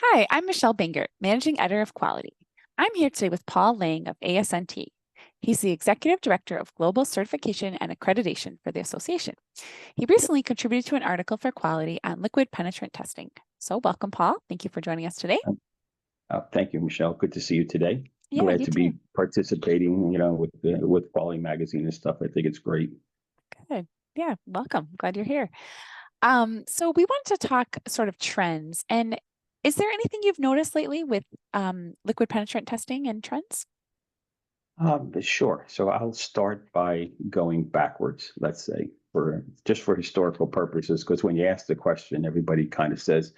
Hi, I'm Michelle Bingert, Managing Editor of Quality. I'm here today with Paul Lang of ASNT. He's the Executive Director of Global Certification and Accreditation for the association. He recently contributed to an article for Quality on liquid penetrant testing. So welcome, Paul. Thank you for joining us today. Thank you, Michelle. Good to see you today. Yeah, Glad you to too. be participating, with Quality Magazine and stuff. I think it's great. Good. Yeah, welcome. Glad you're here. So we wanted to talk sort of trends. And is there anything you've noticed lately with liquid penetrant testing and trends? Sure. So I'll start by going backwards, let's say, for historical purposes, because when you ask the question, everybody kind of says,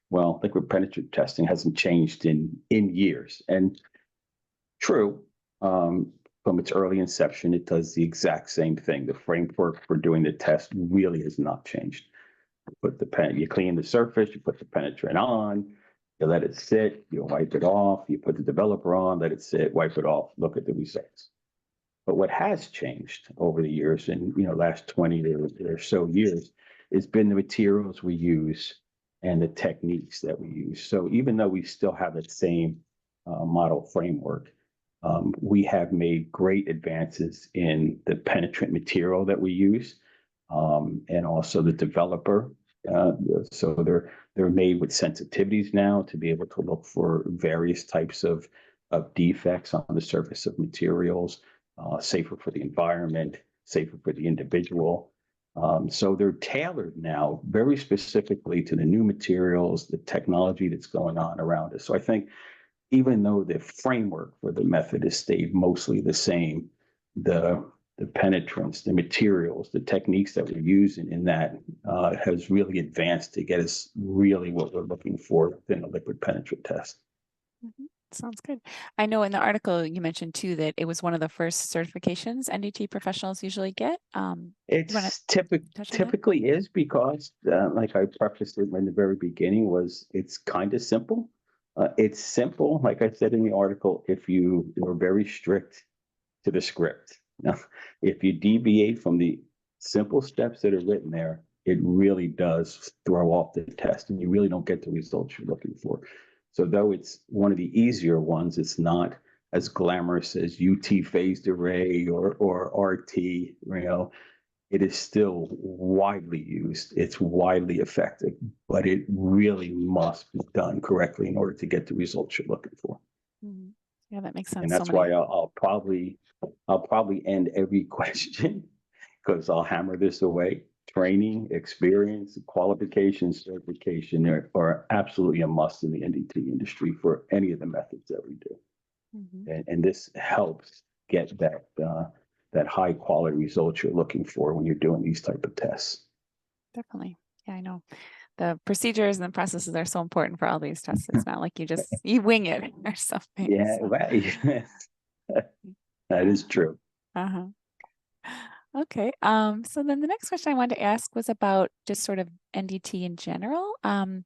well, liquid penetrant testing hasn't changed in years. And true, from its early inception, it does the exact same thing. The framework for doing the test really has not changed. You clean the surface, you put the penetrant on, you let it sit, you wipe it off, you put the developer on, let it sit, wipe it off, look at the results. But what has changed over the years, and last 20 or so years, has been the materials we use and the techniques that we use. So even though we still have the same model framework, we have made great advances in the penetrant material that we use, and also the developer. Uh, so they're made with sensitivities now to be able to look for various types of defects on the surface of materials, safer for the environment, safer for the individual. So they're tailored now very specifically to the new materials, the technology that's going on around us. So I think even though the framework for the method has stayed mostly the same, the penetrance, the materials, the techniques that we're using in that has really advanced to get us really what we're looking for within a liquid penetrant test. Mhm. Sounds good. I know in the article you mentioned too that it was one of the first certifications NDT professionals usually get. You want to It's touch on that? typically is because, like I prefaced it in the very beginning, was it's kind of simple. It's simple, like I said in the article, if you are very strict to the script. Now, if you deviate from the simple steps that are written there, it really does throw off the test and you really don't get the results you're looking for. So though it's one of the easier ones, it's not as glamorous as UT phased array or RT, it is still widely used. It's widely effective, but it really must be done correctly in order to get the results you're looking for. Mhm. Yeah, that makes And sense. So that's why many. I'll probably end every question because I'll hammer this away. Training, experience, qualification, certification are absolutely a must in the NDT industry for any of the methods that we do. Mhm. And this helps get that high quality result you're looking for when you're doing these type of tests. Definitely. Yeah, I know. The procedures and the processes are so important for all these tests. It's not like you wing it or something. Yeah, So right. That is true. uh-huh. Okay. So then the next question I wanted to ask was about just sort of NDT in general. Are Mhm.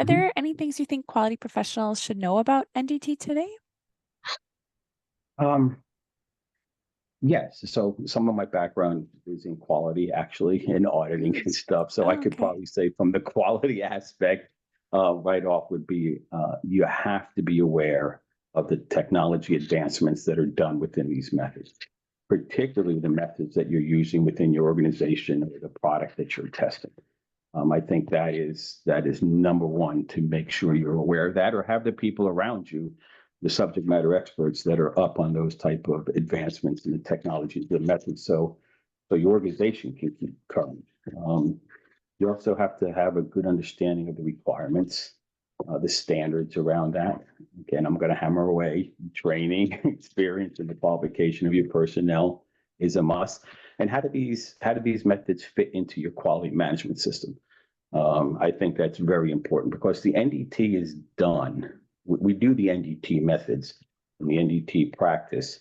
there any things you think quality professionals should know about NDT today? Um, Yes. So some of my background is in quality, actually, in auditing Mm. and stuff. So I Oh, could okay. probably say from the quality aspect, right off would be you have to be aware of the technology advancements that are done within these methods, particularly the methods that you're using within your organization or the product that you're testing. I think that is number one to make sure you're aware of that or have the people around you, the subject matter experts that are up on those type of advancements in the technologies, the methods, so your organization can keep current. Um, you also have to have a good understanding of the requirements, the standards around that. Again, I'm going to hammer away training, experience, and the qualification of your personnel is a must. And how do these methods fit into your quality management system? I think that's very important because the NDT is done. We do the NDT methods and the NDT practice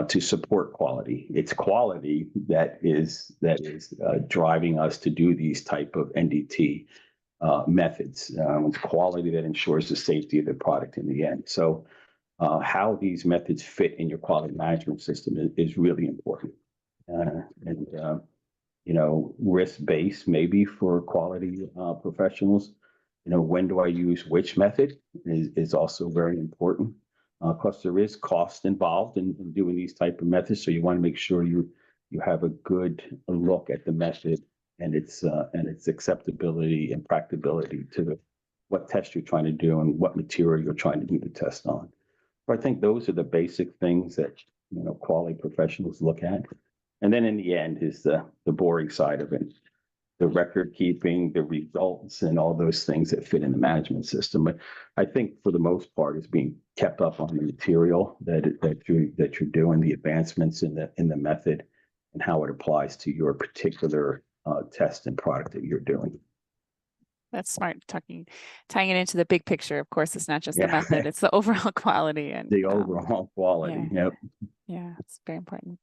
to support quality. It's quality that is driving us to do these type of NDT methods. It's quality that ensures the safety of the product in the end. So how these methods fit in your quality management system is really important. And risk-based maybe for quality professionals. when do I use which method is also very important. Because there is cost involved in doing these type of methods. So you want to make sure you have a good look at the method and its acceptability and practicability to what test you're trying to do and what material you're trying to do the test on. So I think those are the basic things that quality professionals look at. And then in the end is the boring side of it, the record keeping, the results, and all those things that fit in the management system. But I think for the most part, it's being kept up on the material that you're doing, the advancements in the method, and how it applies to your particular test and product that you're doing. That's smart, tying it into the big picture. Of course, it's not just the method; it's the overall quality and the overall quality. Yeah. Yep. Yeah, it's very important.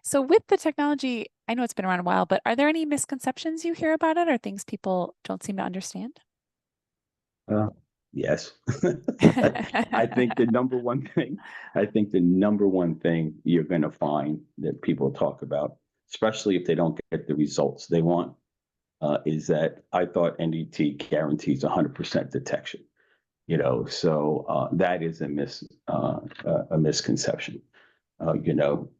So with the technology, I know it's been around a while, but are there any misconceptions you hear about it or things people don't seem to understand? Yes. I think the number one thing you're going to find that people talk about, especially if they don't get the results they want, is that I thought NDT guarantees 100% detection. So that is a misconception.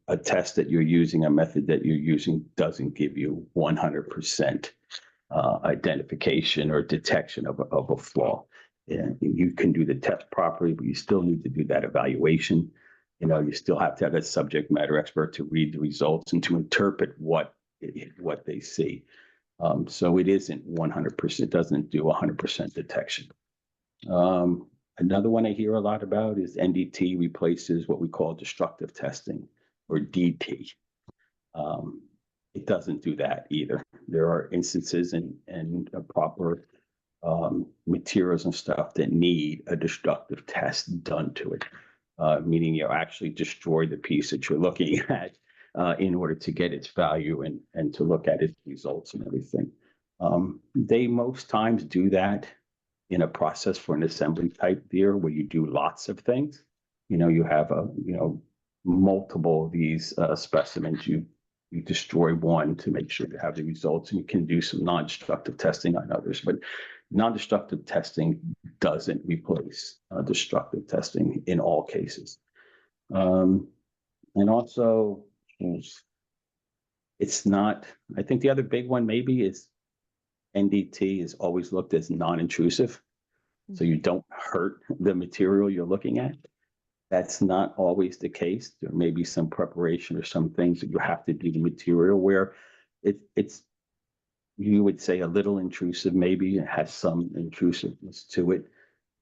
A test that you're using, a method that you're using doesn't give you 100% identification or detection of a flaw. And you can do the test properly, but you still need to do that evaluation. You still have to have a subject matter expert to read the results and to interpret what they see. So it isn't 100%, it doesn't do 100% detection. Another one I hear a lot about is NDT replaces what we call destructive testing, or DT. It doesn't do that either. There are instances and proper materials and stuff that need a destructive test done to it, meaning you actually destroy the piece that you're looking at in order to get its value and to look at its results and everything. They most times do that in a process for an assembly type deal where you do lots of things. You have multiple of these specimens. You destroy one to make sure you have the results, and you can do some non-destructive testing on others. But non-destructive testing doesn't replace destructive testing in all cases. And also, it's not, I think the other big one maybe is NDT is always looked as non-intrusive. So you don't hurt the material you're looking at. That's not always the case. There may be some preparation or some things that you have to do the material where it's, you would say, a little intrusive, maybe it has some intrusiveness to it,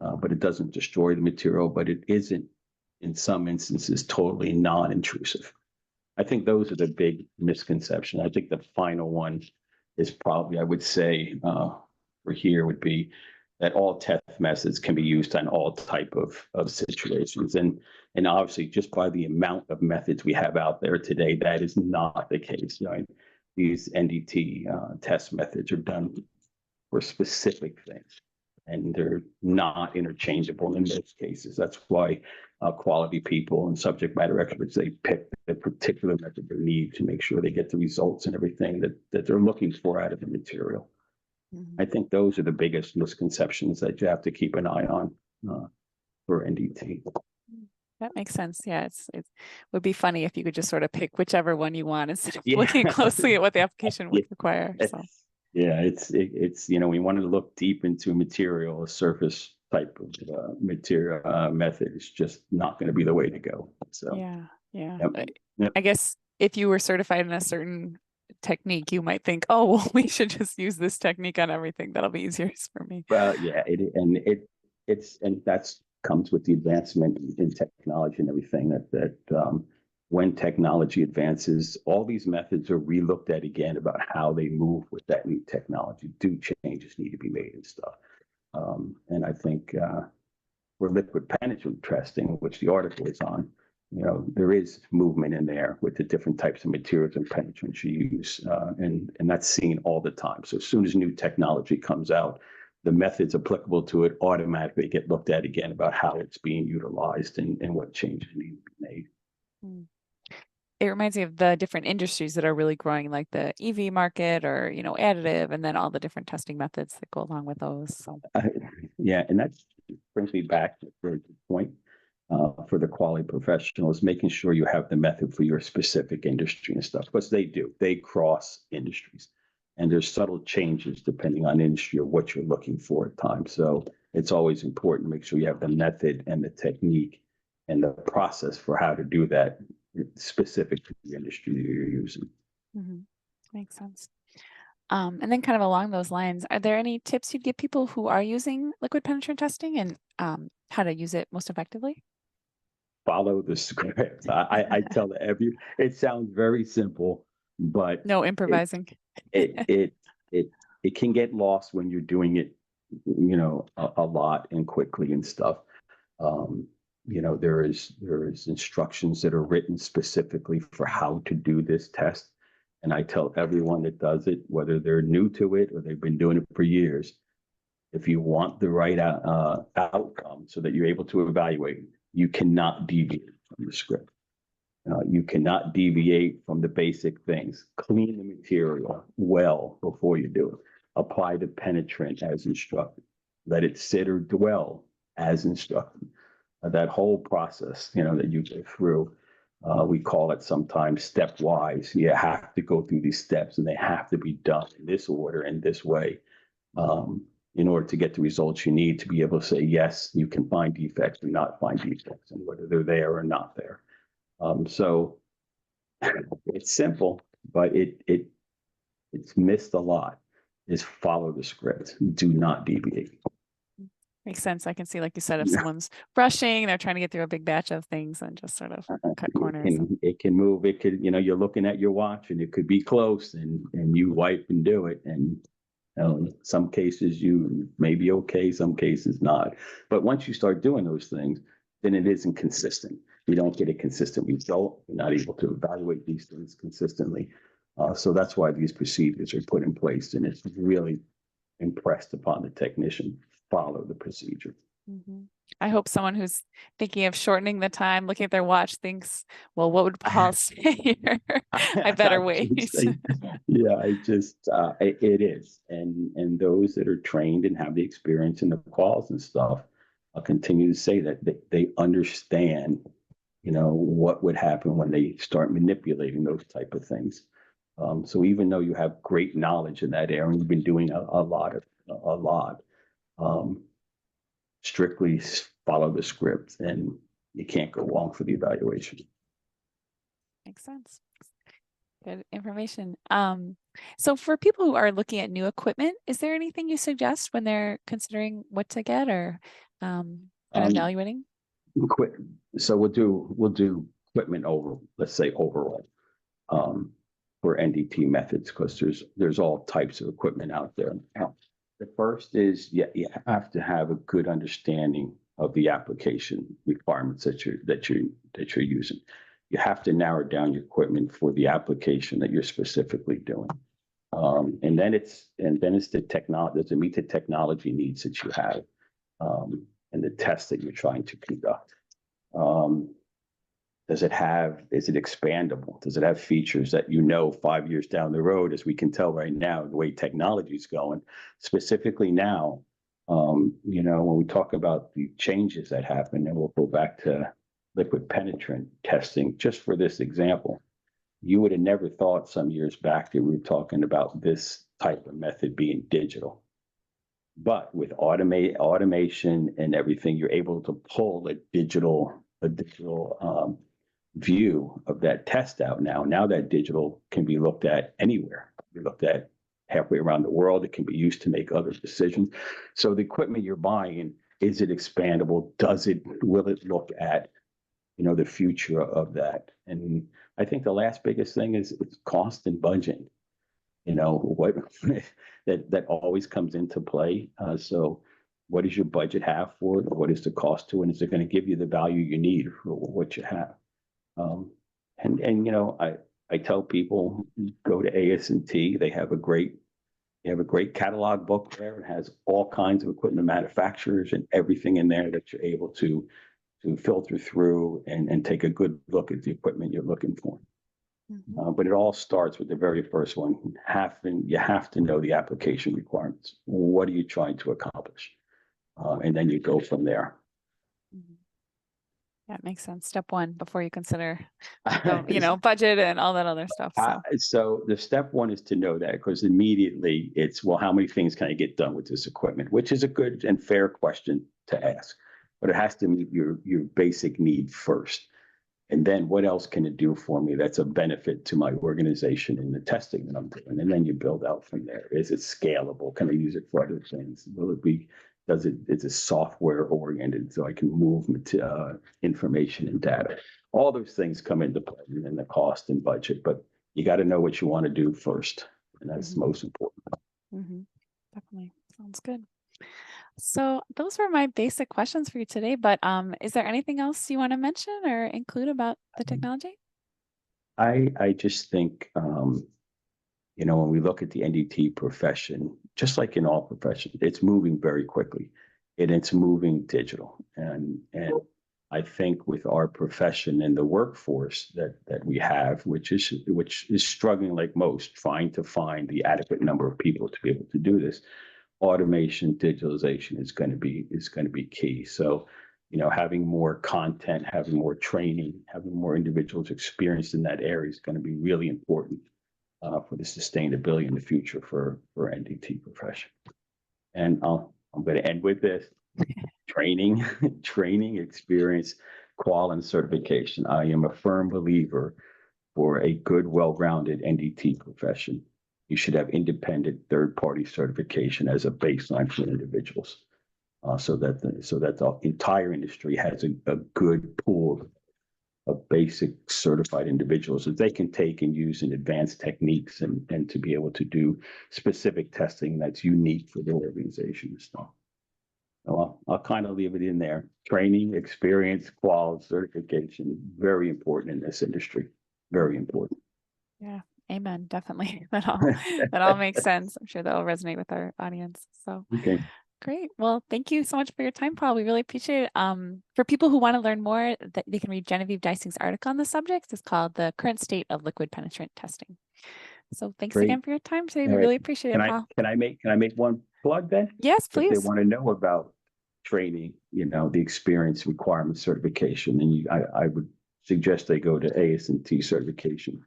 but it doesn't destroy the material, but it isn't, in some instances, totally non-intrusive. I think those are the big misconceptions. I think the final one is probably, I would say, for here would be that all test methods can be used on all type of situations. And obviously, just by the amount of methods we have out there today, that is not the case. These NDT test methods are done for specific things, and they're not interchangeable in most cases. That's why quality people and subject matter experts, they pick the particular method they need to make sure they get the results and everything that they're looking for out of the material. Mm-hmm. I think those are the biggest misconceptions that you have to keep an eye on for NDT. That makes sense. Yeah, it would be funny if you could just sort of pick whichever one you want instead of looking closely at what the application would require. So. Yeah, it's we want to look deep into a material, a surface type of material method. It's just not going to be the way to go. So yeah. Yep. I guess if you were certified in a certain technique, you might think, oh, well, we should just use this technique on everything. That'll be easier for me. Well, yeah, and that's comes with the advancement in technology and everything that when technology advances, all these methods are relooked at again about how they move with that new technology. Do changes need to be made and stuff. And I think for liquid penetrant testing, which the article is on, there is movement in there with the different types of materials and penetrants you use, and that's seen all the time. So as soon as new technology comes out, the methods applicable to it automatically get looked at again about how it's being utilized and what changes need to be made. it reminds me of the different industries that are really growing, like the EV market or, additive, and then all the different testing methods that go along with those. So, Yeah, and that brings me back to the point for the quality professionals, making sure you have the method for your specific industry and stuff, because they cross industries. And there's subtle changes depending on industry or what you're looking for at times. So it's always important to make sure you have the method and the technique and the process for how to do that specific to the industry that you're using. makes sense. And then kind of along those lines, are there any tips you'd give people who are using liquid penetrant testing and how to use it most effectively? Follow the script. I tell it sounds very simple, but No improvising. it can get lost when you're doing it, a lot and quickly and stuff. There is instructions that are written specifically for how to do this test. And I tell everyone that does it, whether they're new to it or they've been doing it for years, if you want the right outcome so that you're able to evaluate, you cannot deviate from the script. You cannot deviate from the basic things. Clean the material well before you do it. Apply the penetrant as instructed. Let it sit or dwell as instructed. That whole process, that you go through, we call it sometimes stepwise. You have to go through these steps, and they have to be done in this order and this way, in order to get the results you need to be able to say, yes, you can find defects and not find defects, and whether they're there or not there. So it's simple, but it's missed a lot. Is follow the script. Do not deviate. Makes sense. I can see, like you said, if someone's rushing, they're trying to get through a big batch of things and just sort of cut corners. It can move. It could, you're looking at your watch and it could be close, and you wipe and do it. And some cases you may be okay, some cases not. But once you start doing those things, then it isn't consistent. You don't get a consistent result. You're not able to evaluate these things consistently. So that's why these procedures are put in place, and it's really impressed upon the technician. Follow the procedure. I hope someone who's thinking of shortening the time, looking at their watch, thinks, well, what would Paul say here? I better wait. Yeah, it is. And those that are trained and have the experience and the quals and stuff, I'll continue to say that they understand, what would happen when they start manipulating those type of things. So even though you have great knowledge in that area, and you've been doing a lot, strictly follow the script, and you can't go wrong for the evaluation. Makes sense. Good information. So for people who are looking at new equipment, is there anything you suggest when they're considering what to get or evaluating? So we'll do equipment let's say overall, for NDT methods, because there's all types of equipment out there. The first is, you have to have a good understanding of the application requirements that you're using. You have to narrow down your equipment for the application that you're specifically doing. And then it's the technology. Does it meet the technology needs that you have, and the tests that you're trying to conduct? Is it expandable? Does it have features that 5 years down the road, as we can tell right now, the way technology is going, specifically now, when we talk about the changes that happen, and we'll go back to liquid penetrant testing, just for this example, you would have never thought some years back that we were talking about this type of method being digital. But with automation and everything, you're able to pull a digital view of that test out now. Now that digital can be looked at anywhere. Be looked at halfway around the world. It can be used to make other decisions. So the equipment you're buying, is it expandable? Will it look at, the future of that? And I think the last biggest thing is cost and budget. What that always comes into play. So what does your budget have for it? What is the cost to it? And is it going to give you the value you need for what you have? I tell people, go to ASNT. They have a great catalog book there. It has all kinds of equipment manufacturers and everything in there that you're able to filter through and take a good look at the equipment you're looking for. But it all starts with the very first one. You have to know the application requirements. What are you trying to accomplish? And then you go from there. Yeah, it makes sense. Step one before you consider, budget and all that other stuff. So the step one is to know that, because immediately it's, well, how many things can I get done with this equipment? Which is a good and fair question to ask, but it has to meet your basic need first. And then what else can it do for me that's a benefit to my organization in the testing that I'm doing? And then you build out from there. Is it scalable? Can I use it for other things? Will it be, is it software oriented so I can move information and data? All those things come into play in the cost and budget, but you got to know what you want to do first. And that's most important. Definitely. Sounds good. So those were my basic questions for you today, but is there anything else you want to mention or include about the technology? I just think, when we look at the NDT profession, just like in all professions, it's moving very quickly and it's moving digital. And I think with our profession and the workforce that we have, which is struggling like most, trying to find the adequate number of people to be able to do this, automation, digitalization is going to be key. So, having more content, having more training, having more individuals experienced in that area is going to be really important for the sustainability in the future for NDT profession. And I'm going to end with this: training, experience, quality, and certification. I am a firm believer for a good, well-rounded NDT profession. You should have independent third-party certification as a baseline for individuals, so that the entire industry has a good pool of basic certified individuals that they can take and use in advanced techniques and to be able to do specific testing that's unique for their organization. So I'll kind of leave it in there. Training, experience, quality, certification, very important in this industry. Very important. Yeah. Amen. Definitely. That all makes sense. I'm sure that'll resonate with our audience. So okay. Great. Well, thank you so much for your time, Paul. We really appreciate it. For people who want to learn more, they can read Genevieve Dicing's article on the subject. It's called The Current State of Liquid Penetrant Testing. So thanks again for your time today. We really appreciate it, Paul. Can I make one plug then? Yes, please. If they want to know about training, the experience requirement certification, then I would suggest they go to ASNT Certification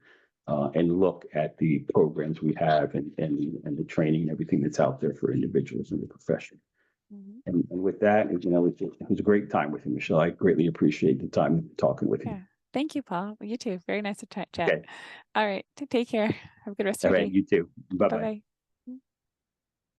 and look at the programs we have and the training and everything that's out there for individuals in the profession. And with that, it was a great time with you, Michelle. I greatly appreciate the time talking with you. Yeah. Thank you, Paul. You too. Very nice to chat. Okay. All right. Take care. Have a good rest of your day. You too. Bye-bye. Bye-bye.